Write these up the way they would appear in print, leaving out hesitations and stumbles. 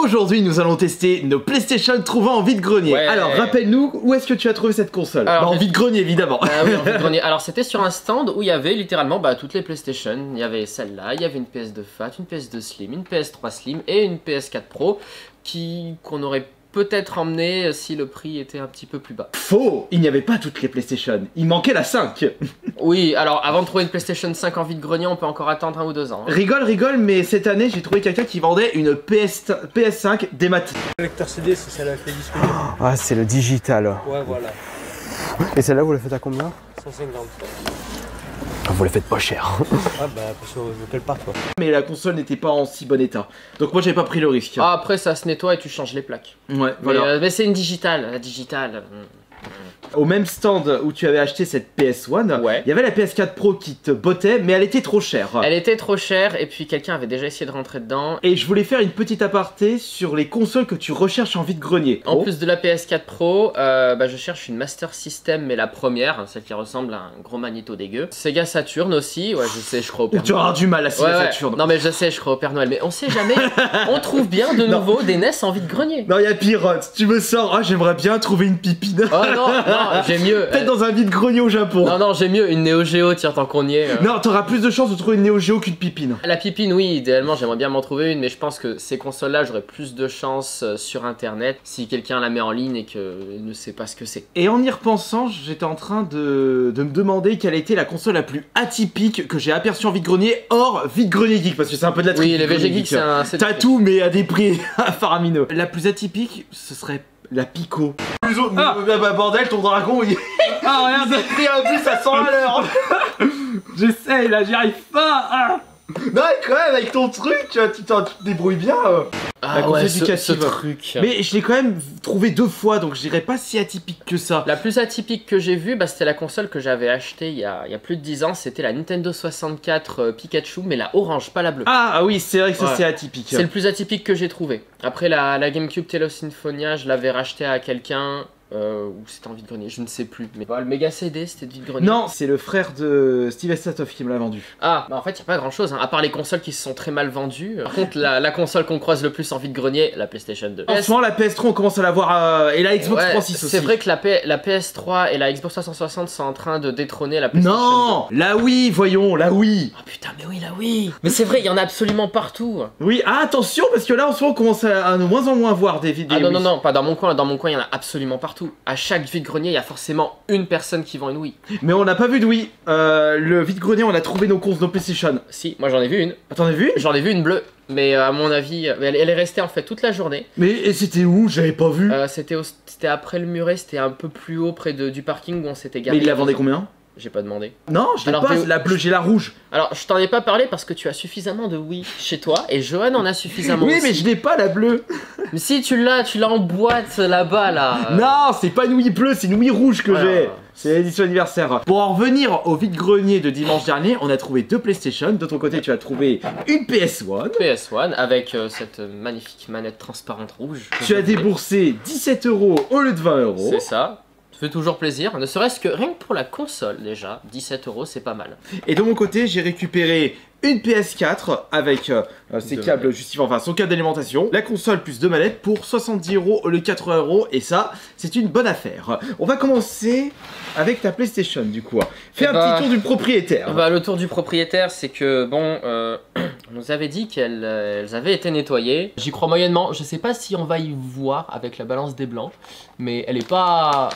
Aujourd'hui, nous allons tester nos PlayStation trouvant en vide-grenier. Ouais. Alors, rappelle-nous, où est-ce que tu as trouvé cette console? Alors, en vide-grenier, évidemment. Ah oui, en vide-grenier. Alors, c'était sur un stand où il y avait littéralement toutes les PlayStation. Il y avait celle-là, il y avait une PS2 Fat, une PS2 Slim, une PS3 Slim et une PS4 Pro qu'on aurait peut-être emmené si le prix était un petit peu plus bas. Faux! Il n'y avait pas toutes les PlayStation. Il manquait la 5. Oui, alors avant de trouver une PlayStation 5 en vide-grenier, on peut encore attendre 1 ou 2 ans. Hein. Rigole, mais cette année, j'ai trouvé quelqu'un qui vendait une PS5 démat. Le lecteur CD, c'est celle avec les disques durs. Ah, c'est le digital. Ouais, voilà. Et celle-là, vous la faites à combien? 150. Vous la faites pas cher. Ah bah, parce que je quelle part quoi. Mais la console n'était pas en si bon état. Donc moi, j'avais pas pris le risque. Ah, après, ça se nettoie et tu changes les plaques. Ouais, voilà. Mais c'est une digitale. La digitale. Au même stand où tu avais acheté cette PS1, Ouais. il y avait la PS4 Pro qui te bottait, mais elle était trop chère. Elle était trop chère et puis quelqu'un avait déjà essayé de rentrer dedans. Et je voulais faire une petite aparté sur les consoles que tu recherches en vide-grenier. En plus de la PS4 Pro, je cherche une Master System, mais la première, celle qui ressemble à un gros magnéto dégueu. Sega Saturn aussi, ouais, je sais, je crois au Père Tu Noël. auras du mal à Sega Saturn. Non, mais je sais, je crois au Père Noël, mais on sait jamais. On trouve bien de nouveau des NES en vide-grenier. Non, il y a pire, si tu me sors, ah, j'aimerais bien trouver une pipine. Oh non, j'ai mieux. Peut-être dans un vide-grenier au Japon. Non, j'ai mieux, une Neo Geo, tiens, tant qu'on y est. Non, t'auras plus de chances de trouver une Neo Geo qu'une pipine. La pipine, oui, idéalement, j'aimerais bien m'en trouver une, mais je pense que ces consoles-là, j'aurais plus de chances sur internet si quelqu'un la met en ligne et qu'il ne sait pas ce que c'est. Et en y repensant, j'étais en train de me demander quelle était la console la plus atypique que j'ai aperçue en vide-grenier hors vide-grenier geek, parce que c'est un peu de la trique. Oui, les VG Geek, c'est T'as tout, mais à des prix faramineux. La plus atypique, ce serait la Pico. Bordel, ton dragon, il... Ah, regarde. pris un bus à 100 à l'heure. J'essaye là, j'y arrive pas. Ah. Non, quand même, avec ton truc, tu te débrouilles bien. Ah La ouais, console ce éducative. truc. Mais je l'ai quand même trouvé 2 fois, donc je dirais pas si atypique que ça. La plus atypique que j'ai vue, c'était la console que j'avais achetée il y a plus de 10 ans. C'était la Nintendo 64 Pikachu, mais la orange, pas la bleue. Ah oui, c'est vrai que ça Ouais. c'est atypique. C'est le plus atypique que j'ai trouvé. Après la GameCube Telo Symphonia, je l'avais racheté à quelqu'un. Ou c'était en vide-grenier, je ne sais plus. Mais le Mega CD, c'était de vide-grenier. Non, c'est le frère de Steve Estatoff qui me l'a vendu. Ah, en fait, il n'y a pas grand chose, hein, à part les consoles qui se sont très mal vendues. Par contre, la console qu'on croise le plus en vide-grenier, la PlayStation 2. En ce moment, la PS3, on commence à la voir, et la Xbox Ouais, 360 aussi. c'est vrai que la PS3 et la Xbox 360 sont en train de détrôner la PlayStation 2. Non, la Wii, voyons, la Wii. Oh putain, mais oui, là oui. Mais c'est vrai, il y en a absolument partout. Oui, ah, attention, parce que là, en ce moment, on commence à de moins en moins voir des vidéos. Ah non, pas dans mon coin. Dans mon coin, il y en a absolument partout. À chaque vide-grenier, il y a forcément une personne qui vend une Wii. Mais on n'a pas vu de Wii. Le vide-grenier, on a trouvé nos PlayStation. Si, moi j'en ai vu une. T'en as vu? J'en ai vu une bleue. Mais à mon avis, elle est restée en fait toute la journée. Mais et c'était où? J'avais pas vu. C'était après le muret, c'était un peu plus haut près du parking où on s'était garé. Mais il la vendait combien? J'ai pas demandé. Non, je l'ai Alors, pas, la bleue, j'ai la rouge. Alors, je t'en ai pas parlé parce que tu as suffisamment de Wii chez toi et Johan en a suffisamment Oui, aussi. mais je n'ai pas la bleue. Mais si tu l'as en boîte là-bas là. Non, c'est pas une Wii bleue, c'est une Wii rouge que Voilà. j'ai. C'est l'édition anniversaire. Pour en revenir au vide-grenier de dimanche dernier, on a trouvé 2 PlayStation. De ton côté, tu as trouvé une PS1. PS1 avec cette magnifique manette transparente rouge. Tu as déboursé 17 € au lieu de 20 €. C'est ça. Ça fait toujours plaisir, ne serait-ce que rien que pour la console déjà, 17 € c'est pas mal. Et de mon côté, j'ai récupéré une PS4 avec ses câbles justifiants, enfin son câble d'alimentation, la console plus 2 manettes pour 70 € au lieu de 80 €, et ça, c'est une bonne affaire. On va commencer avec ta PlayStation du coup. Fais un petit tour du propriétaire. Le tour du propriétaire, c'est que bon, on nous avait dit qu'elles avaient été nettoyées. J'y crois moyennement, je sais pas si on va y voir avec la balance des blancs, mais elle est pas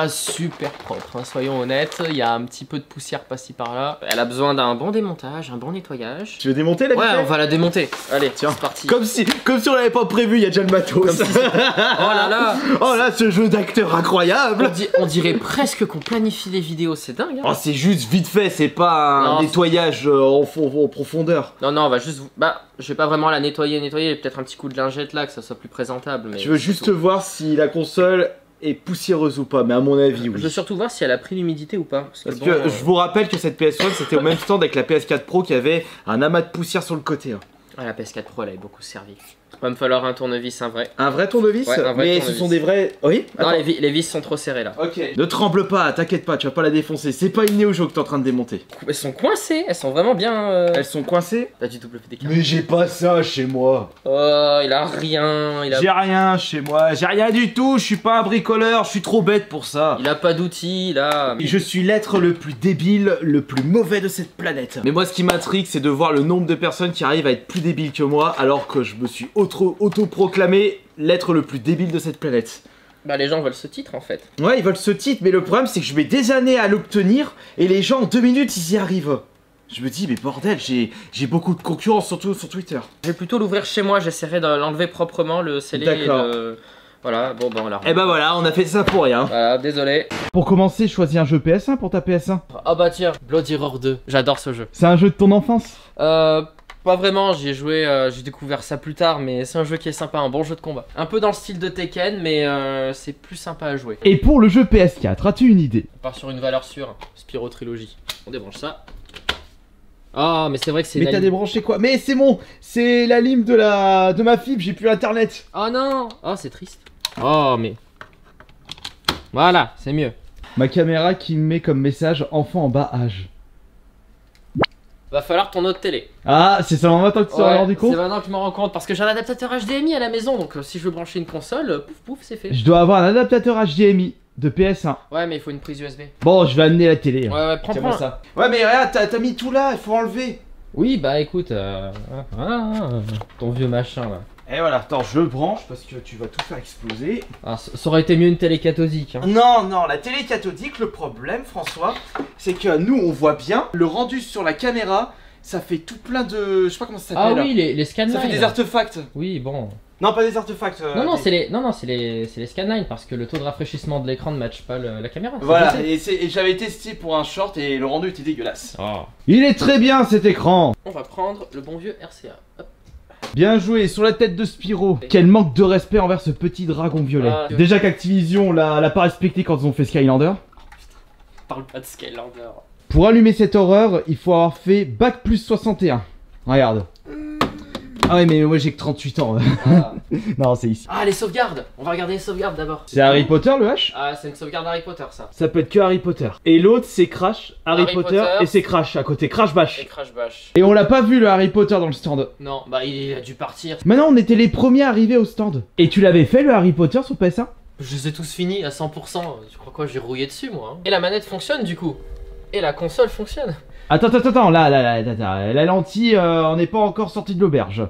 super propre, hein, soyons honnêtes. Il y a un petit peu de poussière par-ci par-là. Elle a besoin d'un bon démontage, un bon nettoyage. Tu veux démonter la Ouais, vitesse? on va la démonter. Allez, tiens, c'est parti. Comme si on l'avait pas prévu, il y a déjà le matos. Oh là là. Oh là, ce jeu d'acteur incroyable. On dirait presque qu'on planifie les vidéos, c'est dingue. Hein. Oh, c'est juste vite fait, c'est pas un Non, nettoyage en profondeur. Non, on va juste... je vais pas vraiment la nettoyer, peut-être un petit coup de lingette là, que ça soit plus présentable. Mais Je veux juste voir si la console est poussiéreuse ou pas, mais à mon avis, oui. Je veux surtout voir si elle a pris l'humidité ou pas. Parce que je vous rappelle que cette PS1 c'était au même stand avec la PS4 Pro qui avait un amas de poussière sur le côté. Hein. Ah, la PS4 Pro elle avait beaucoup servi. Va me falloir un tournevis, un vrai. Un vrai tournevis? Ouais, un vrai mais tournevis. ce sont des vrais... Oui. Non, Attends. les vis sont trop serrées là. Ok. Ne tremble pas, t'inquiète pas, tu vas pas la défoncer. C'est pas une Neo Geo que t'es en train de démonter. Elles sont coincées, elles sont vraiment bien. Elles sont coincées? T'as du WD-40. Mais j'ai pas ça chez moi. Oh, il a rien. J'ai rien chez moi, j'ai rien du tout, je suis pas un bricoleur, je suis trop bête pour ça. Il a pas d'outils là. Je suis l'être le plus débile, le plus mauvais de cette planète. Mais moi ce qui m'intrigue c'est de voir le nombre de personnes qui arrivent à être plus débiles que moi alors que je me suis auto-proclamé l'être le plus débile de cette planète. Bah les gens veulent ce titre en fait. Ouais ils veulent ce titre mais le problème c'est que je mets des années à l'obtenir et les gens en 2 minutes ils y arrivent. Je me dis mais bordel j'ai beaucoup de concurrence surtout sur Twitter. Je vais plutôt l'ouvrir chez moi, j'essaierai de l'enlever proprement, le sceller et D'accord. le... Voilà, bon voilà. Et bah voilà on a fait ça pour rien. Voilà, désolé. Pour commencer choisis un jeu PS1 pour ta PS1. Ah bah tiens, Bloody Roar 2, j'adore ce jeu. C'est un jeu de ton enfance? Pas vraiment, j'y ai joué, j'ai découvert ça plus tard, mais c'est un jeu qui est sympa, un bon jeu de combat. Un peu dans le style de Tekken, mais c'est plus sympa à jouer. Et pour le jeu PS4, as-tu une idée? On part sur une valeur sûre, Spyro Trilogy. On débranche ça. Ah, mais c'est vrai que c'est... Mais t'as débranché quoi? Mais c'est bon, c'est la lime de ma fibre, j'ai plus internet. Oh non. Oh, c'est triste. Oh, mais... Voilà, c'est mieux. Ma caméra qui me met comme message enfant en bas âge. Va falloir ton autre télé. Ah, c'est seulement maintenant que tu t'en es rendu compte? C'est maintenant que je me rends compte, parce que j'ai un adaptateur HDMI à la maison, donc si je veux brancher une console, pouf pouf, c'est fait. Je dois avoir un adaptateur HDMI de PS1. Ouais, mais il faut une prise USB. Bon, je vais amener la télé. Ouais, prends ça. Ouais, mais regarde, t'as mis tout là, il faut enlever. Oui, bah écoute, ton vieux machin là. Et voilà, attends, je branche parce que tu vas tout faire exploser. Ah, ça aurait été mieux une télé cathodique. Hein. Non, la télé cathodique, le problème, François, c'est que nous, on voit bien, le rendu sur la caméra, ça fait tout plein de... Je sais pas comment ça Ah s'appelle. oui, les scanlines. Ça fait des artefacts. Oui, bon. Non, pas des artefacts. Non, c'est les scanlines parce que le taux de rafraîchissement de l'écran ne matche pas la caméra. Voilà, et j'avais testé pour un short et le rendu était dégueulasse. Oh. Il est très bien cet écran. On va prendre le bon vieux RCA. Hop. Bien joué, sur la tête de Spyro. Quel manque de respect envers ce petit dragon violet. Ah, Déjà qu'Activision l'a pas respecté quand ils ont fait Skylander. Parle pas de Skylander. Pour allumer cette horreur, il faut avoir fait Bac plus 61. Regarde. Ah ouais mais moi j'ai que 38 ans. Ah. Non c'est ici. Ah, les sauvegardes. On va regarder les sauvegardes d'abord. C'est Harry Potter le H? Ah, c'est une sauvegarde Harry Potter ça. Ça peut être que Harry Potter. Et l'autre c'est Crash, Harry Potter et c'est Crash à côté, Crash Et Bash. Crash Bash. Et on l'a pas vu le Harry Potter dans le stand. Non, bah il a dû partir. Maintenant on était les premiers arrivés au stand. Et tu l'avais fait le Harry Potter sur PS1? Je les ai tous finis à 100%. Tu crois quoi, j'ai rouillé dessus moi. Hein. Et la manette fonctionne du coup. Et la console fonctionne. Attends, la lentille, on n'est pas encore sorti de l'auberge.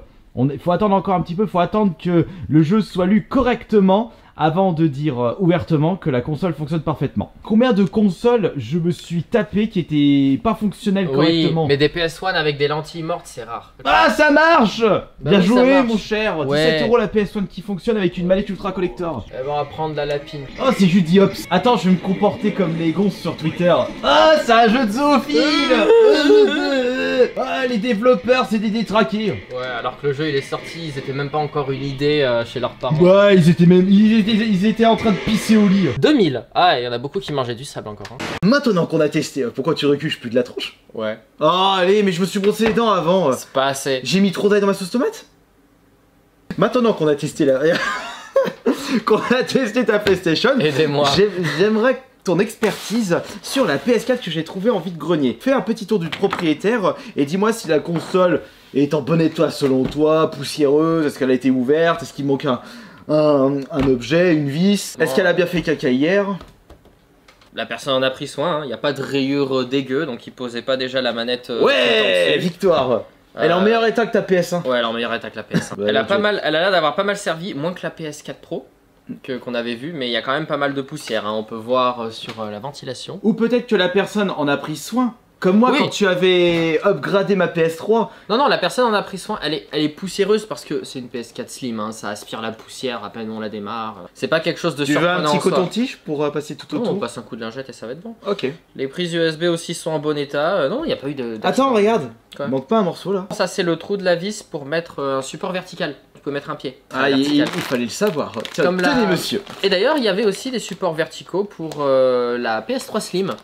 Faut attendre encore un petit peu, faut attendre que le jeu soit lu correctement avant de dire ouvertement que la console fonctionne parfaitement. Combien de consoles je me suis tapé qui étaient pas fonctionnelles correctement? Oui, mais des PS1 avec des lentilles mortes, c'est rare. Ah, ça marche! Bien oui, ça joué, marche. mon cher! Ouais. 17 € la PS1 qui fonctionne avec une manette ultra collector. Eh ben, on va prendre la lapine. Oh, c'est Judy Hopps. Attends, je vais me comporter comme les gonzes sur Twitter. Ah, c'est un jeu de zoophile! Ah, les développeurs, c'est des détraqués. Ouais, alors que le jeu il est sorti, ils étaient même pas encore une idée chez leurs parents. Ouais, ils étaient en train de pisser au lit. 2000. Ah, il y en a beaucoup qui mangeaient du sable encore. Hein. Maintenant qu'on a testé, pourquoi tu recules plus de la tronche? Ouais. Oh, allez, mais je me suis brossé les dents avant. C'est pas assez. J'ai mis trop d'ail dans ma sauce tomate? Maintenant qu'on a testé la... qu'on a testé ta PlayStation, Aidez-moi. j'aimerais ton expertise sur la PS4 que j'ai trouvée en vide-grenier. Fais un petit tour du propriétaire et dis-moi si la console est en bon état selon toi, poussiéreuse, est-ce qu'elle a été ouverte, est-ce qu'il manque un objet, une vis, est-ce qu'elle a bien fait caca hier? La personne en a pris soin, il n'y a pas de rayures dégueu, donc il posait pas déjà la manette. Ouais, victoire. Elle est en meilleur état que ta PS1. Ouais, elle est en meilleur état que la PS1. Ouais, elle a ok. pas mal, elle a l'air d'avoir pas mal servi, moins que la PS4 Pro qu'on avait vu, mais il y a quand même pas mal de poussière. Hein. On peut voir sur la ventilation. Ou peut-être que la personne en a pris soin. Comme moi Oui. quand tu avais upgradé ma PS3. Non, la personne en a pris soin. Elle est poussiéreuse parce que c'est une PS4 Slim. Hein. Ça aspire la poussière à peine on la démarre. C'est pas quelque chose de Tu veux surprenant. un petit en soi. coton-tige pour passer tout Non, on autour? passe un coup de lingette et ça va être bon. Ok. Les prises USB aussi sont en bon état. Non, il n'y a pas eu de. Attends, regarde. Quoi? Il manque pas un morceau là. Ça, c'est le trou de la vis pour mettre un support vertical. Tu peux mettre un pied. Ah, il vertical. fallait le savoir. Tiens, Comme tenez la- monsieur. Et d'ailleurs, il y avait aussi des supports verticaux pour la PS3 Slim.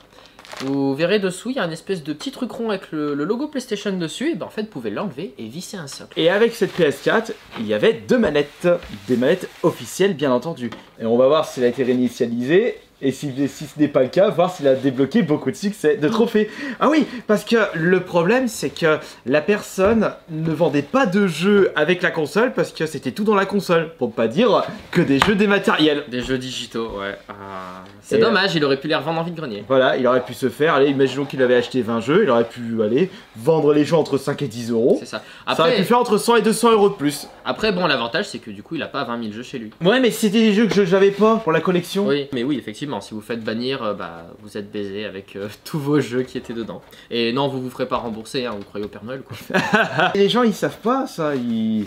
Vous verrez dessous, il y a un espèce de petit truc rond avec le logo PlayStation dessus, et ben en fait vous pouvez l'enlever et visser un socle. Et avec cette PS4, il y avait deux manettes, des manettes officielles bien entendu. Et on va voir si elle a été réinitialisée. Et si ce n'est pas le cas, voir s'il a débloqué beaucoup de succès, de trophées. Ah oui, parce que le problème, c'est que la personne ne vendait pas de jeux avec la console parce que c'était tout dans la console. Pour ne pas dire que des jeux dématériels. Des jeux digitaux, ouais. Ah, c'est dommage, il aurait pu les revendre en vide-grenier. Voilà, il aurait pu se faire, allez, imaginons qu'il avait acheté 20 jeux, il aurait pu, aller vendre les jeux entre 5 et 10 euros. C'est ça. Après, ça aurait pu faire entre 100 et 200 euros de plus. Après, bon, l'avantage, c'est que du coup, il a pas 20 000 jeux chez lui. Ouais, mais c'était des jeux que j'avais pas pour la collection. Oui, mais oui, effectivement. Si vous faites bannir, bah, vous êtes baisé avec tous vos jeux qui étaient dedans. Et non, vous vous ferez pas rembourser, hein, vous croyez au Père Noël, quoi. Les gens, ils savent pas ça, ils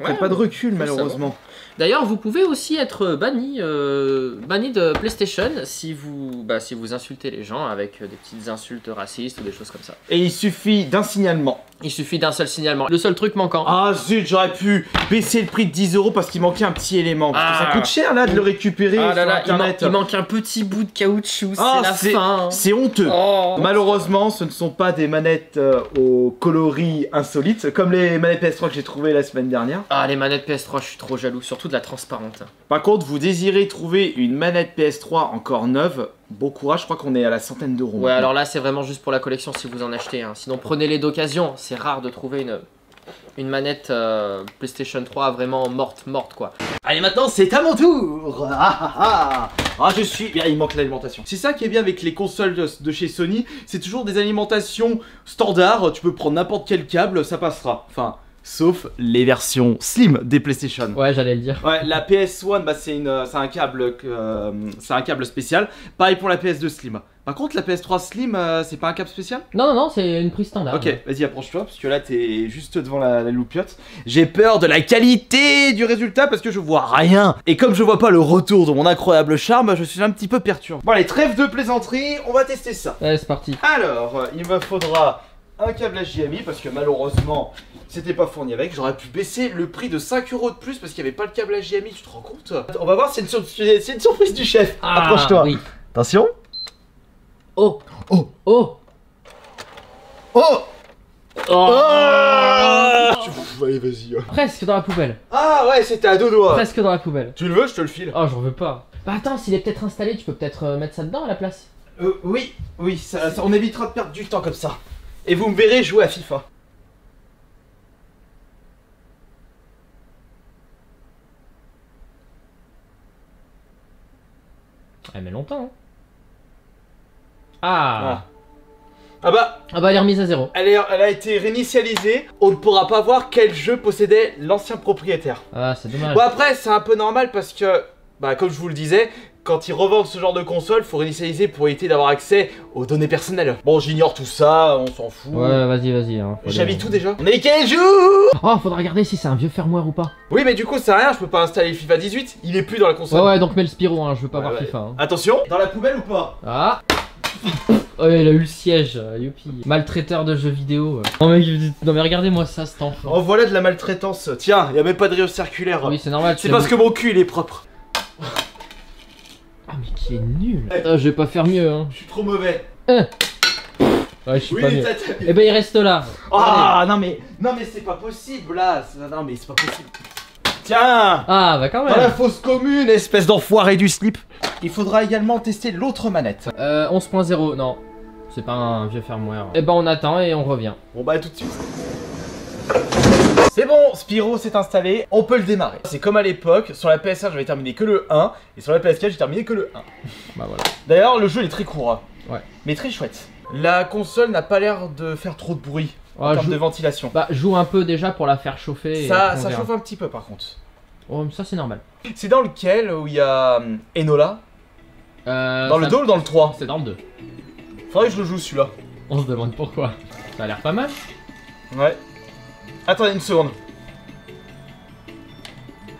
prennent pas de recul, malheureusement. D'ailleurs, vous pouvez aussi être banni de PlayStation si vous insultez les gens avec des petites insultes racistes ou des choses comme ça. Et il suffit d'un signalement. Il suffit d'un seul signalement. Le seul truc manquant. Ah zut, j'aurais pu baisser le prix de 10 euros parce qu'il manquait un petit élément. Parce que ça coûte cher là de le récupérer sur internet. Il manque un petit bout de caoutchouc, c'est la fin. C'est honteux. Oh. Malheureusement, ce ne sont pas des manettes aux coloris insolites comme les manettes PS3 que j'ai trouvées la semaine dernière. Ah, les manettes PS3, je suis trop jaloux, surtout de la transparente. Par contre, vous désirez trouver une manette PS3 encore neuve, bon courage, je crois qu'on est à la centaine d'euros. Ouais, alors là, c'est vraiment juste pour la collection si vous en achetez. Hein. Sinon, prenez-les d'occasion. C'est rare de trouver une manette PlayStation 3 vraiment morte quoi. Allez, maintenant c'est à mon tour. Je suis... Bien, il manque l'alimentation. C'est ça qui est bien avec les consoles de chez Sony, c'est toujours des alimentations standards, tu peux prendre n'importe quel câble, ça passera. Enfin... Sauf les versions slim des PlayStation. Ouais, j'allais le dire. Ouais, la PS1, bah, c'est un câble spécial. Pareil pour la PS2 Slim. Par contre, la PS3 Slim, c'est pas un câble spécial? Non, c'est une prise standard. Ok, vas-y, approche-toi, parce que là, t'es juste devant la loupiote. J'ai peur de la qualité du résultat, parce que je vois rien. Et comme je vois pas le retour de mon incroyable charme, je suis un petit peu perturbé. Bon, allez, trêve de plaisanterie, on va tester ça. Ouais, c'est parti. Alors, il me faudra un câble HDMI, parce que malheureusement... c'était pas fourni avec, j'aurais pu baisser le prix de 5 euros de plus parce qu'il n'y avait pas le câble HDMI, tu te rends compte? On va voir, c'est une surprise du chef. Approche-toi. Oui. Attention. Oh. Oh. Oh. Oh. Oh. Allez, vas-y. Presque dans la poubelle. Ah ouais, c'était à deux doigts. Presque dans la poubelle. Tu le veux, je te le file. Oh, j'en veux pas. Bah attends, s'il est peut-être installé, tu peux peut-être mettre ça dedans à la place. Oui, on évitera de perdre du temps comme ça. Et vous me verrez jouer à FIFA. Elle met longtemps. Hein. Ah bah elle est remise à zéro. Elle a été réinitialisée. On ne pourra pas voir quel jeu possédait l'ancien propriétaire. Ah, c'est dommage. Bon, après, c'est un peu normal parce que, bah, comme je vous le disais, quand ils revendent ce genre de console, faut réinitialiser pour éviter d'avoir accès aux données personnelles. Bon, j'ignore tout ça, on s'en fout. Ouais, vas-y. Hein, j'habite tout déjà. On est quel jour? Oh, faudra regarder si c'est un vieux firmware ou pas. Oui, mais du coup, ça sert à rien, je peux pas installer FIFA 18, il est plus dans la console. Ouais, donc mets le Spyro, hein, je veux pas voir FIFA. Hein. Attention, dans la poubelle ou pas? Ah. Oh, il a eu le siège, youpi. Maltraiteur de jeux vidéo. Non mais regardez-moi ça, cet enfant. Oh, voilà de la maltraitance. Tiens, y a même pas de rayon circulaire. Oui, c'est normal. C'est parce que mon cul, il est propre. Ah, mais qui est nul. Ah, je vais pas faire mieux, hein. Je suis trop mauvais. Ouais, je suis pas mieux. Eh ben, il reste là. Ah, non mais c'est pas possible là. Non mais c'est pas possible. Tiens. Ah, bah quand même. Dans la fosse commune, espèce d'enfoiré du slip. Il faudra également tester l'autre manette. 11.0, non. C'est pas un vieux firmware. Eh ben, on attend et on revient. Bon bah tout de suite. C'est bon, Spyro s'est installé, on peut le démarrer. C'est comme à l'époque, sur la PS1 j'avais terminé que le 1, et sur la PS4 j'ai terminé que le 1. Bah voilà. D'ailleurs le jeu il est très court, hein. Ouais. Mais très chouette. La console n'a pas l'air de faire trop de bruit en termes de ventilation. Bah joue un peu déjà pour la faire chauffer. Ça chauffe un petit peu par contre. Oh, ça c'est normal. C'est dans lequel où il y a Enola? Dans le 2 ou dans le 3? C'est dans le 2. Faudrait que je le joue celui-là. On se demande pourquoi. Ça a l'air pas mal. Ouais. Attendez une seconde.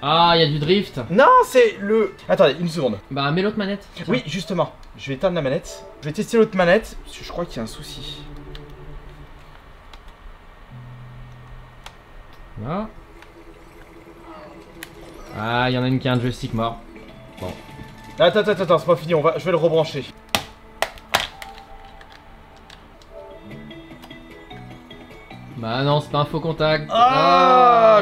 Ah, il y a du drift. Non, c'est le... Attendez, une seconde. Bah, mets l'autre manette. Oui, justement. Je vais éteindre la manette. Je vais tester l'autre manette, parce que je crois qu'il y a un souci. Voilà. Ah, il y en a une qui a un joystick mort. Bon. Attends, c'est pas fini, je vais le rebrancher. Bah non, c'est pas un faux contact.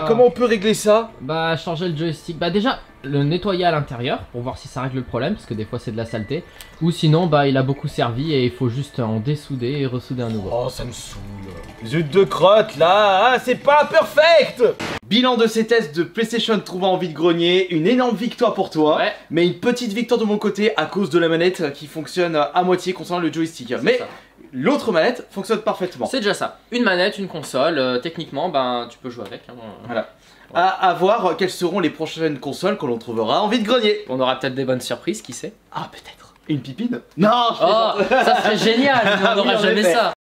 Comment on peut régler ça? Bah changer le joystick. Bah déjà, le nettoyer à l'intérieur pour voir si ça règle le problème, parce que des fois c'est de la saleté. Ou sinon, bah il a beaucoup servi et il faut juste en dessouder et ressouder un nouveau. Oh, ça me saoule. Zut de crotte là, c'est pas perfect. Bilan de ces tests de PlayStation trouvant en vide-grenier, une énorme victoire pour toi, Ouais. mais une petite victoire de mon côté à cause de la manette qui fonctionne à moitié concernant le joystick. Mais Ça. l'autre manette fonctionne parfaitement. C'est déjà ça. Une manette, une console, techniquement, ben tu peux jouer avec. Hein. Voilà. À voir quelles seront les prochaines consoles que l'on trouvera en vide-grenier. On aura peut-être des bonnes surprises, qui sait. Ah, peut-être. Une pipine? Non, je Oh, ça serait génial, mais on Ah oui, n'aura en jamais effet. ça.